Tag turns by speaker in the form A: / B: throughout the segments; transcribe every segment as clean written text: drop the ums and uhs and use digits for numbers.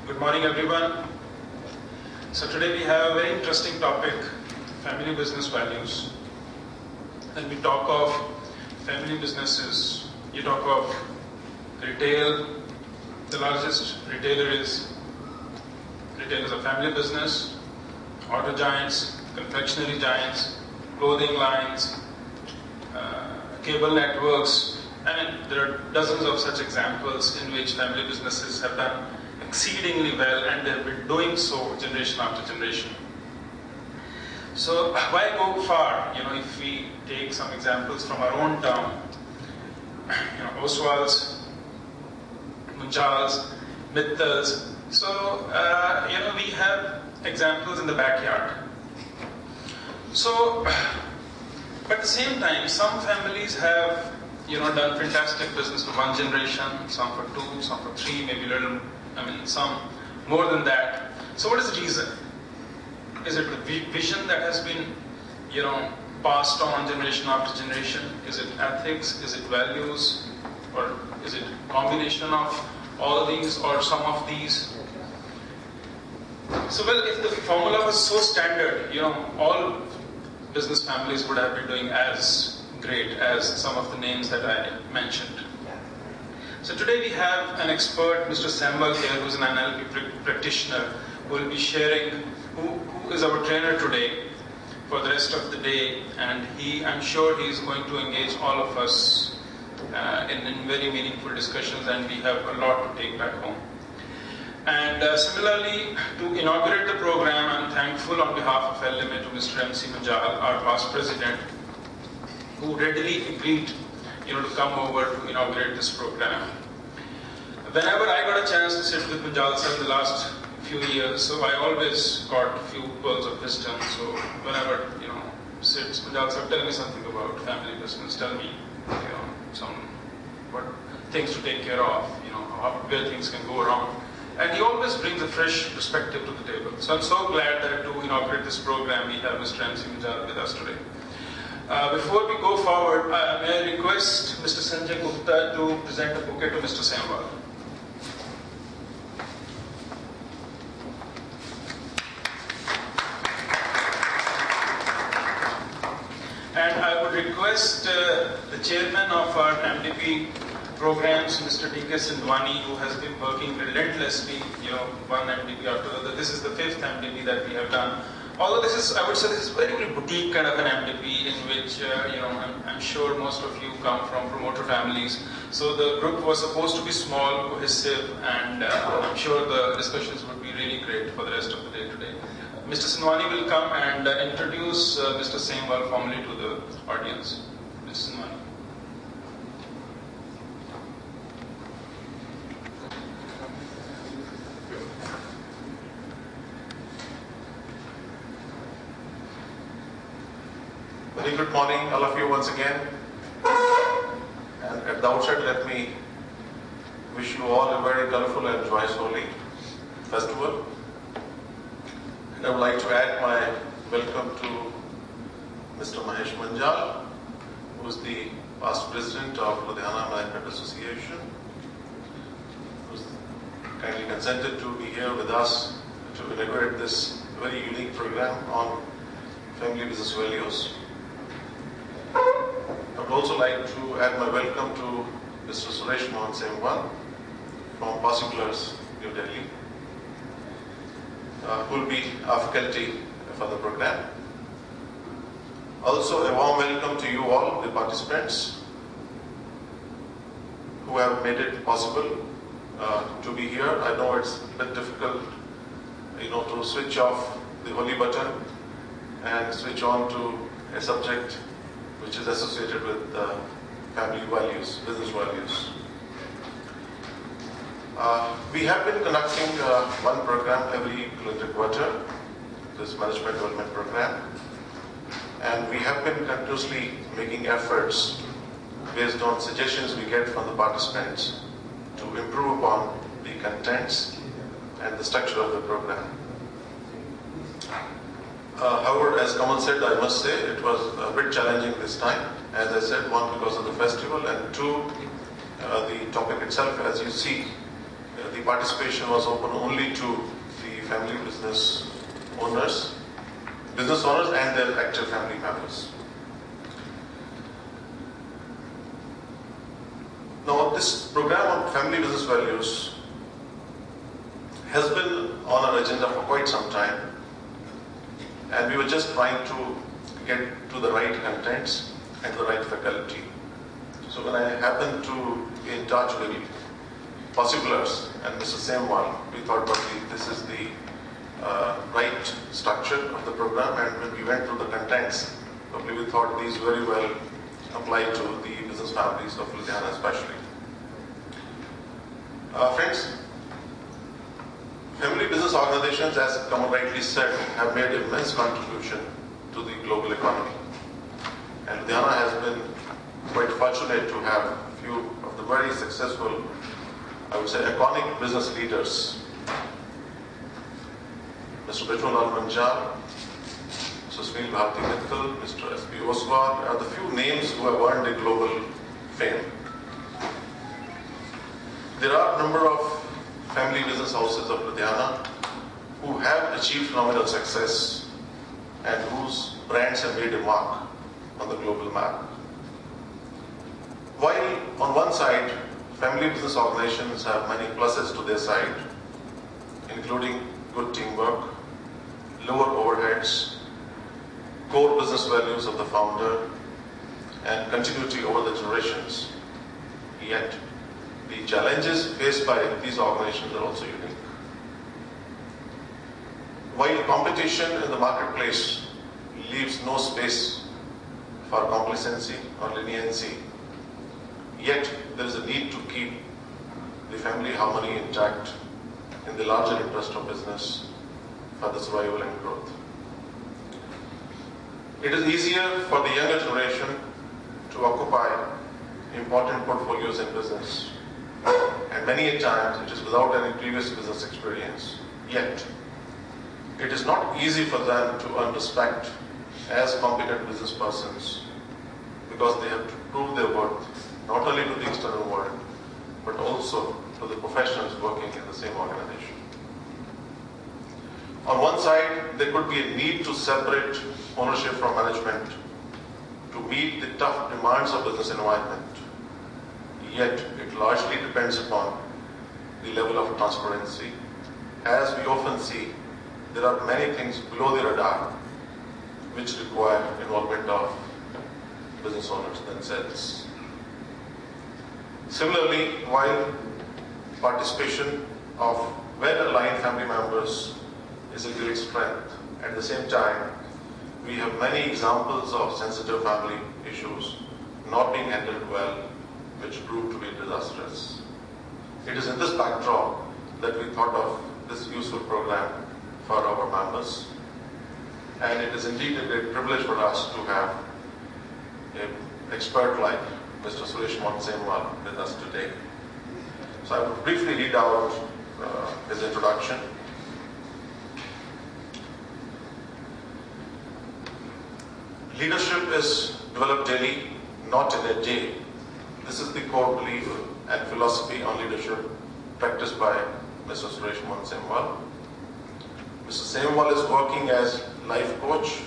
A: Good morning, everyone. So today we have a very interesting topic, family business values. When we talk of family businesses, you talk of retail. The largest retailer is a family business, auto giants, confectionery giants, clothing lines, cable networks. There are dozens of such examples in which family businesses have done exceedingly well, and they've been doing so generation after generation. So why go far? If we take some examples from our own town, Oswald's, Munjal's, Mittal's. So we have examples in the backyard. So, but at the same time, some families have done fantastic business for one generation, some for two, some for three, maybe some more than that. So what is the reason? Is it the vision that has been, passed on generation after generation? Is it ethics? Is it values? Or is it a combination of all these or some of these? So, well, if the formula was so standard, all business families would have been doing as great as some of the names that I mentioned. So today we have an expert, Mr. Sambal here, who's an NLP practitioner, who will be sharing, who is our trainer today for the rest of the day, and I'm sure he's going to engage all of us in very meaningful discussions, and we have a lot to take back home. And similarly, to inaugurate the program, I'm thankful on behalf of LMA to Mr. MC Manjal, our past president, who readily agreed to come over to inaugurate this program. Whenever I got a chance to sit with Manjal sir in the last few years, so I always got a few pearls of wisdom. So whenever, sits, Manjal sir, tell me something about family business, tell me, what things to take care of, where things can go wrong. And he always brings a fresh perspective to the table. So I'm so glad that to inaugurate this program, we have Mr. MC Manjal with us today. Before we go forward, may I request Mr. Sanjay Gupta to present a bouquet to Mr. Sambal. And I would request the chairman of our MDP programs, Mr. D.K. Sindwani, who has been working relentlessly, one MDP after the other. This is the 5th MDP that we have done. Although I would say this is very, very boutique kind of an MDP in which, I'm sure most of you come from promoter families. So the group was supposed to be small, cohesive, and I'm sure the discussions would be really great for the rest of the day today. Mr. Sindwani will come and introduce Mr. Sambal formally to the audience. Mr. Sindwani.
B: Very good morning, all of you once again. And at the outset, let me wish you all a very colorful and joyous Holi festival. And I would like to add my welcome to Mr. Mahesh Manjal, who is the past president of Ludhiana Management Association, who's kindly consented to be here with us to inaugurate this very unique program on family business values. I would also like to add my welcome to Mr. Suresh Mohan Semwan from Particulars, New Delhi, who will be our faculty for the program. Also, a warm welcome to you all, the participants, who have made it possible to be here. I know it's a bit difficult, to switch off the holy button and switch on to a subject which is associated with family values, business values. We have been conducting one program every calendar quarter, this management development program, and we have been continuously making efforts based on suggestions we get from the participants to improve upon the contents and the structure of the program. However, as Kamal said, I must say it was a bit challenging this time. As I said, one, because of the festival, and two, the topic itself, as you see, the participation was open only to the family business owners and their active family members. Now, this program on family business values has been on our agenda for quite some time, and we were just trying to get to the right contents and the right faculty. So when I happened to be in touch with Possiblers and Mr. Semwal, we thought this is the right structure of the program, and when we went through the contents, probably we thought these very well apply to the business families of Ludhiana especially. Friends, family business organizations, as Kamal rightly said, have made immense contribution to the global economy. And Ludhiana has been quite fortunate to have a few of the very successful, I would say, iconic business leaders. Mr. Bechulal Manjar, Mr. Smil Bharti Mittal, Mr. S.P. Oswal are the few names who have earned a global fame. There are a number of family business houses of Ludhiana who have achieved phenomenal success and whose brands have made a mark on the global map. While on one side, family business organizations have many pluses to their side, including good teamwork, lower overheads, core business values of the founder, and continuity over the generations. Yet, the challenges faced by these organizations are also unique. While competition in the marketplace leaves no space for complacency or leniency, yet there is a need to keep the family harmony intact in the larger interest of business for the survival and growth. It is easier for the younger generation to occupy important portfolios in business, and many a times it is without any previous business experience. Yet, it is not easy for them to earn respect as competent business persons, because they have to prove their worth not only to the external world, but also to the professionals working in the same organization. On one side, there could be a need to separate ownership from management to meet the tough demands of business environment. Yet, it largely depends upon the level of transparency. As we often see, there are many things below the radar which require involvement of business owners themselves. Similarly, while participation of well-aligned family members is a great strength, at the same time, we have many examples of sensitive family issues not being handled well, which proved to be disastrous. It is in this backdrop that we thought of this useful program for our members, and it is indeed a great privilege for us to have an expert like Mr. Suresh Semwal with us today. So I will briefly read out his introduction. Leadership is developed daily, not in a day. This is the core belief and philosophy on leadership practiced by Mr. Suresh Semwal. Mr. Semwal is working as life coach,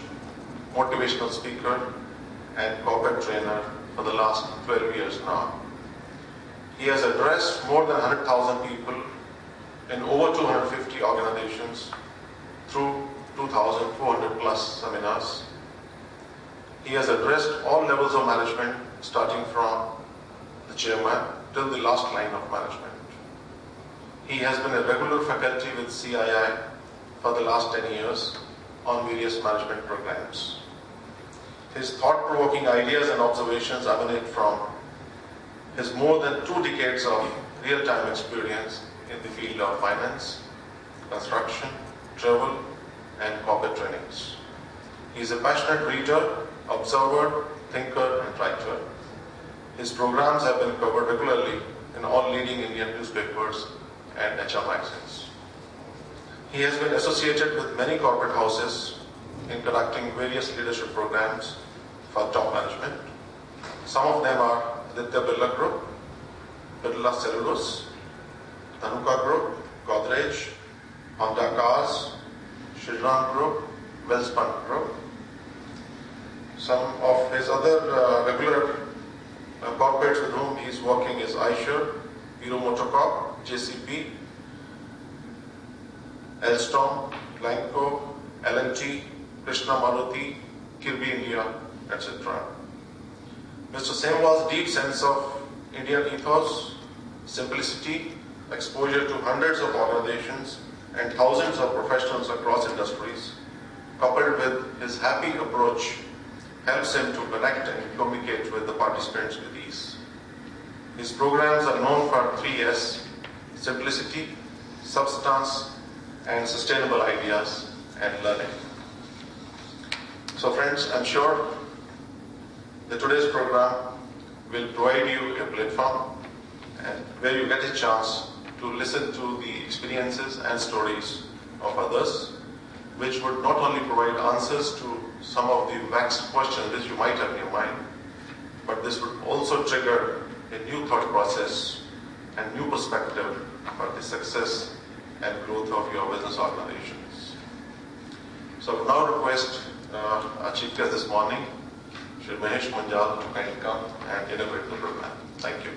B: motivational speaker, and corporate trainer for the last 12 years now. He has addressed more than 100,000 people in over 250 organizations through 2,400 plus seminars. He has addressed all levels of management, starting from the chairman till the last line of management. He has been a regular faculty with CII for the last 10 years on various management programs. His thought-provoking ideas and observations emanate from his more than 2 decades of real-time experience in the field of finance, construction, travel, and corporate trainings. He is a passionate reader, observer, thinker, and writer. His programs have been covered regularly in all leading Indian newspapers and HR magazines. He has been associated with many corporate houses in conducting various leadership programs for top management. Some of them are Aditya Birla Group, Birla Cellulose, Dhanuka Group, Godrej, Honda Cars, Shriram Group, Welspun Group. Some of his other regular corporates with whom he is working is Eicher, Hero Motocorp, JCB, Alstom, Glenco, L&T, Krishna Maruti, Kirby India, etc. Mr. Semwal's deep sense of Indian ethos, simplicity, exposure to hundreds of organizations and thousands of professionals across industries, coupled with his happy approach, helps him to connect and communicate with the participants with ease. His programs are known for 3S: simplicity, substance, and sustainable ideas and learning. So friends, I'm sure that today's program will provide you a platform and where you get a chance to listen to the experiences and stories of others, which would not only provide answers to some of the vexed questions which you might have in your mind, but this would also trigger a new thought process and new perspective for the success and growth of your business organizations. So I would now request our chief guest this morning, Shri Mahesh Manjal, to kindly come and inaugurate the program. Thank you.